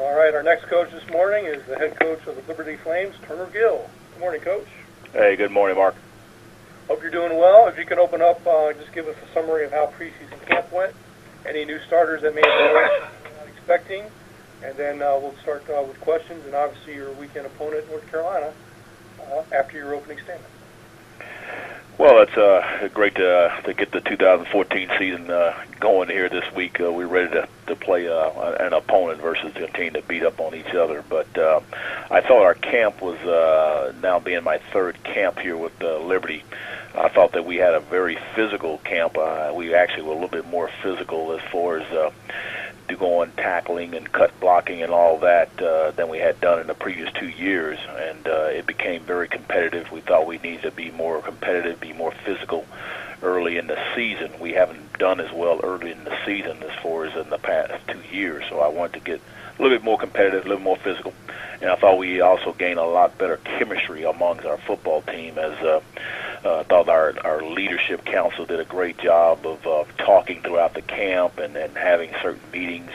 All right, our next coach this morning is the head coach of the Liberty Flames, Turner Gill. Good morning, Coach. Hey, good morning, Mark. Hope you're doing well. If you can open up, just give us a summary of how preseason camp went, any new starters that may have been not expecting, and then we'll start with questions, and obviously your weekend opponent, North Carolina, after your opening statement. Well, it's great to get the 2014 season going here this week. We're ready to play an opponent versus a team that beat up on each other. But I thought our camp was now being my third camp here with Liberty. I thought that we had a very physical camp. We actually were a little bit more physical as far as going tackling and cut blocking and all that than we had done in the previous 2 years, and it became very competitive. We thought we needed to be more competitive, be more physical early in the season. We haven't done as well early in the season as far as in the past 2 years, so I wanted to get a little bit more competitive, a little more physical, and I thought we also gained a lot better chemistry amongst our football team as I thought our leadership council did a great job of talking throughout the camp and having certain meetings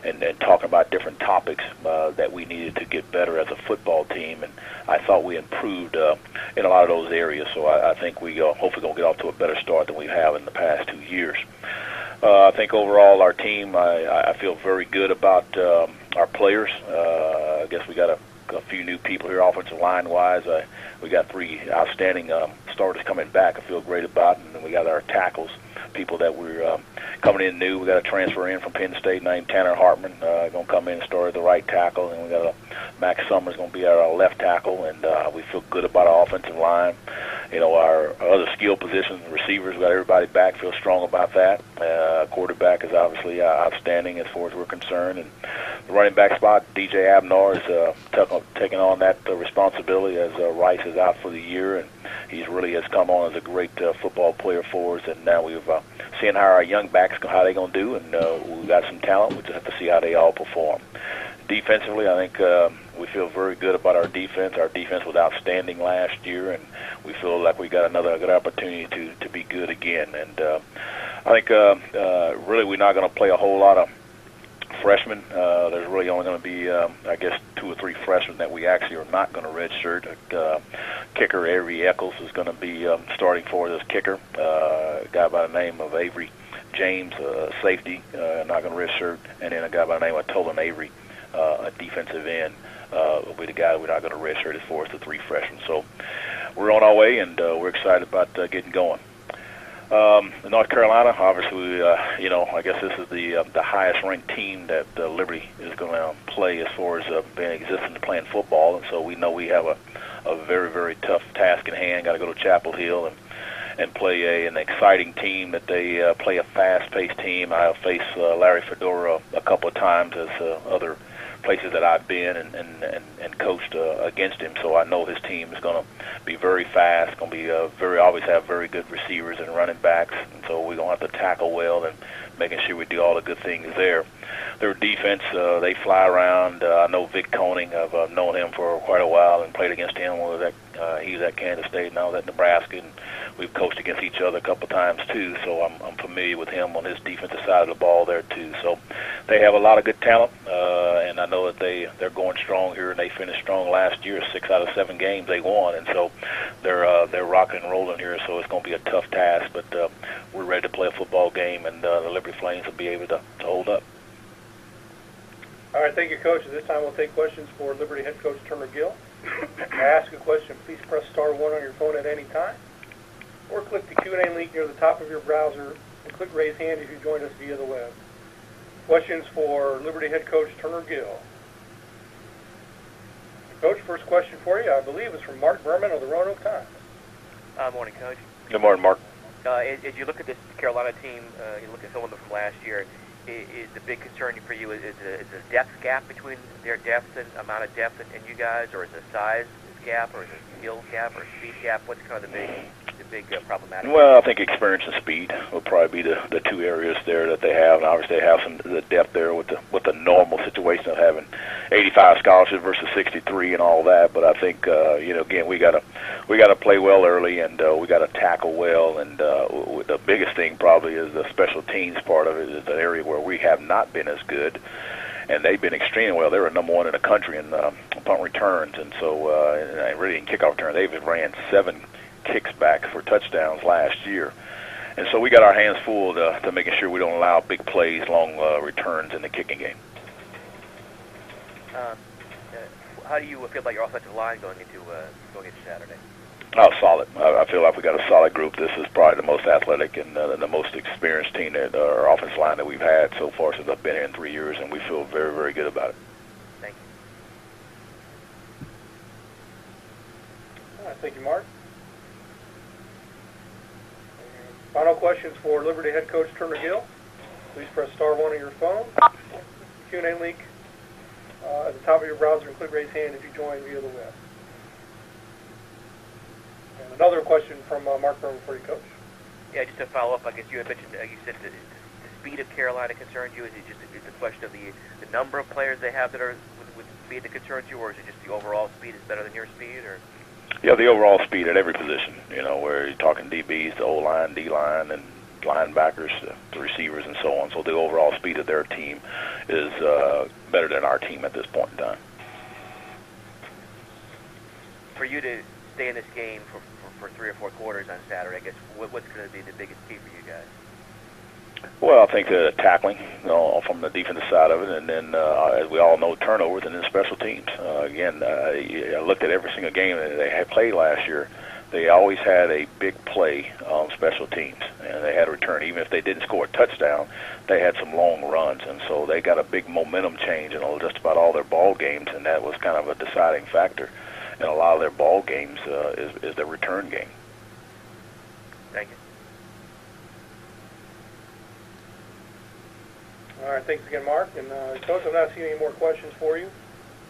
and talking about different topics that we needed to get better as a football team. And I thought we improved in a lot of those areas. So I think we hopefully going to get off to a better start than we have in the past 2 years. I think overall our team, I feel very good about our players. I guess we got a few new people here offensive line-wise. We got 3 outstanding starters coming back I feel great about, and then we got our tackles, people that we're coming in new. We got a transfer in from Penn State named Tanner Hartman, going to come in and start at the right tackle, and we got Max Summers going to be our left tackle, and we feel good about our offensive line. You know, our other skill positions, receivers, we got everybody back, feel strong about that. Quarterback is obviously outstanding as far as we're concerned, and the running back spot, DJ Abnar is taking on that responsibility as Rice is out for the year, and he's really has come on as a great football player for us, and now we've seen how our young backs, how they're going to do, and we've got some talent. We just have to see how they all perform. Defensively, I think we feel very good about our defense. Our defense was outstanding last year, and we feel like we got another good opportunity to be good again. And I think really we're not going to play a whole lot of freshmen. There's really only going to be, I guess, 2 or 3 freshmen that we actually are not going to redshirt. Kicker Avery Eccles is going to be starting for this kicker. A guy by the name of Avery James, safety, not going to redshirt, and then a guy by the name of Tolan Avery, a defensive end, will be the guy we're not going to redshirt as far as the 3 freshmen. So we're on our way, and we're excited about getting going. North Carolina, obviously, you know, I guess this is the highest-ranked team that Liberty is going to play as far as being existing to playing football, and so we know we have a very, very tough task in hand. Got to go to Chapel Hill and play an exciting team that they play a fast-paced team. I've faced Larry Fedora a couple of times as other places that I've been and coached against him, so I know his team is going to be very fast, going to be always have very good receivers and running backs, and so we're going to have to tackle well and making sure we do all the good things there. Their defense, they fly around. I know Vic Koenig. I've known him for quite a while and played against him. He was at Kansas State and I was at Nebraska, and we've coached against each other a couple of times too, so I'm familiar with him on his defensive side of the ball there too. So they have a lot of good talent, and I know that they're going strong here, and they finished strong last year. 6 out of 7 games they won, and so they're rocking and rolling here. So it's going to be a tough task, but we're ready to play a football game, and the Liberty Flames will be able to hold up. All right, thank you, Coach. At this time, we'll take questions for Liberty head coach Turner Gill. To ask a question, please press *1 on your phone at any time, or click the Q&A link near the top of your browser and click raise hand if you joined us via the web. Questions for Liberty head coach Turner Gill. Coach, first question for you, I believe, is from Mark Berman of the Roanoke Times. Morning, Coach. Good morning, Mark. As you look at this Carolina team, you look at some of them from last year, is the big concern for you is the depth gap between their depth and amount of depth and you guys, or is it a size gap, or is it a skill gap, or a speed gap? What's kind of the big problematic? Well, I think experience and speed will probably be the 2 areas there that they have, and obviously they have some the depth there with the normal situation of having 85 scholarships versus 63 and all that. But I think you know, again, we got to play well early, and we got to tackle well, and the biggest thing probably is the special teams part of it is the area where we have not been as good. and they've been extremely well. They were number one in the country in punt returns, and so and really in kickoff return, they've ran 7 kicks back for touchdowns last year. And so we got our hands full to making sure we don't allow big plays, long returns in the kicking game. How do you feel about your offensive line going into Saturday? Oh, solid. I feel like we got a solid group. This is probably the most athletic and the most experienced team that our offensive line that we've had so far since I've been here in 3 years, and we feel very, very good about it. Thank you. All right, thank you, Mark. Final questions for Liberty head coach Turner Gill. Please press star 1 on your phone. Q&A link at the top of your browser, and click raise hand if you join via the web. And another question from Mark Berman for you, Coach. Yeah, just to follow up, I guess you had mentioned, you said the speed of Carolina concerns you. Is it just a question of the number of players they have that are with speed that concerns you, or is it just the overall speed is better than your speed? Or Yeah, the overall speed at every position, where you're talking DBs, the O-line, D-line, and linebackers, the receivers, and so on. So the overall speed of their team is better than our team at this point in time. For you to stay in this game for 3 or 4 quarters on Saturday, I guess, what's going to be the biggest key for you guys? Well, I think tackling from the defensive side of it, and then, as we all know, turnovers, and then special teams. Again, I looked at every single game that they had played last year. They always had a big play on special teams, and they had a return. Even if they didn't score a touchdown, they had some long runs, and so they got a big momentum change in just about all their ball games, and that was kind of a deciding factor in a lot of their ball games is the return game. Thank you. All right, thanks again, Mark. And Coach, I'm not seeing any more questions for you,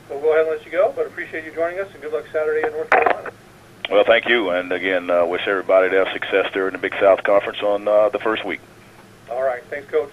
so we'll go ahead and let you go, but appreciate you joining us, and good luck Saturday at North Carolina. Well, thank you, and again, wish everybody to have success during the Big South Conference on the first week. All right, thanks, Coach.